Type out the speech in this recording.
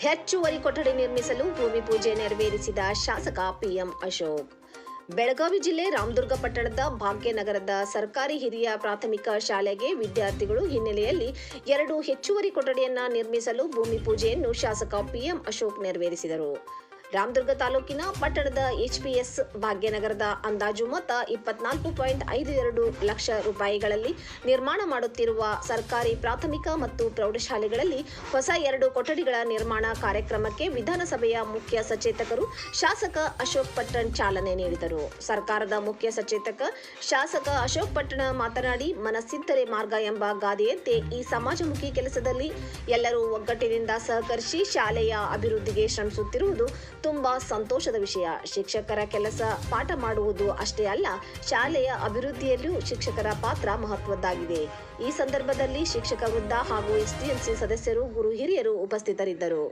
ಹೆಚ್ಚುವರಿ ಕೊಠಡಿ ನಿರ್ಮಿಸಲು ಭೂಮಿ ಪೂಜೆ ನೆರವೇರಿಸಿದ ಶಾಸಕ ಪಿಎಂ ಅಶೋಕ್. ಬೆಳಗಾವಿ ಜಿಲ್ಲೆ ರಾಮದುರ್ಗ ಪಟ್ಟಣದ ಭಾಗ್ಯನಗರದ ಸರ್ಕಾರಿ ಹಿರಿಯ ಪ್ರಾಥಮಿಕ ಶಾಲೆಗೆ ವಿದ್ಯಾರ್ಥಿಗಳು ಹಿನ್ನೆಲೆಯಲ್ಲಿ 2 ಹೆಚ್ಚುವರಿ ಕೊಠಡಿಯನ್ನ ನಿರ್ಮಿಸಲು ಭೂಮಿ ಪೂಜೆಯನ್ನು ಶಾಸಕ ಪಿಎಂ ಅಶೋಕ್ ನೆರವೇರಿಸಿದರು. ರಾಮದುರ್ಗ ತಾಲೂಕಿನ ಪಟ್ಟಣದ ಎಚ್ಪಿಎಸ್ ಭಾಗ್ಯನಗರದ ಅಂದಾಜು ಮೊತ್ತ 24.52 ಲಕ್ಷ ರೂಪಾಯಿಗಳಲ್ಲಿ ನಿರ್ಮಾಣ ಮಾಡುತ್ತಿರುವ ಸರ್ಕಾರಿ ಪ್ರಾಥಮಿಕ ಮತ್ತು ಪ್ರೌಢಶಾಲೆಗಳಲ್ಲಿ ಹೊಸ 2 ಕೊಠಡಿಗಳ ನಿರ್ಮಾಣ ಕಾರ್ಯಕ್ರಮಕ್ಕೆ ವಿಧಾನಸಭೆಯ ಮುಖ್ಯ ಸಚೇತಕರು ಶಾಸಕ ಅಶೋಕ್ ಪಟ್ಟಣ್ ಚಾಲನೆ ನೀಡಿದರು. ಸರ್ಕಾರದ ಮುಖ್ಯ ಸಚೇತಕ ಶಾಸಕ ಅಶೋಕ್ ಪಟ್ಟಣ ಮಾತನಾಡಿ, ಮನಸ್ಸಿದ್ದರೆ ಮಾರ್ಗ ಎಂಬ ಗಾದೆಯಂತೆ ಈ ಸಮಾಜಮುಖಿ ಕೆಲಸದಲ್ಲಿ ಎಲ್ಲರೂ ಒಗ್ಗಟ್ಟಿನಿಂದ ಸಹಕರಿಸಿ ಶಾಲೆಯ ಅಭಿವೃದ್ಧಿಗೆ ಶ್ರಮಿಸುತ್ತಿರುವುದು ತುಂಬಾ ಸಂತೋಷದ ವಿಷಯ. ಶಿಕ್ಷಕರ ಕೆಲಸ ಪಾಠ ಮಾಡುವುದು ಅಷ್ಟೇ ಅಲ್ಲ, ಶಾಲೆಯ ಅಭಿವೃದ್ಧಿಯಲ್ಲೂ ಶಿಕ್ಷಕರ ಪಾತ್ರ ಮಹತ್ವದ್ದಾಗಿದೆ. ಈ ಸಂದರ್ಭದಲ್ಲಿ ಶಿಕ್ಷಕ ವೃಂದ ಹಾಗೂ ಎಸ್ಡಿಎಂಸಿ ಸದಸ್ಯರು, ಗುರು ಹಿರಿಯರು ಉಪಸ್ಥಿತರಿದ್ದರು.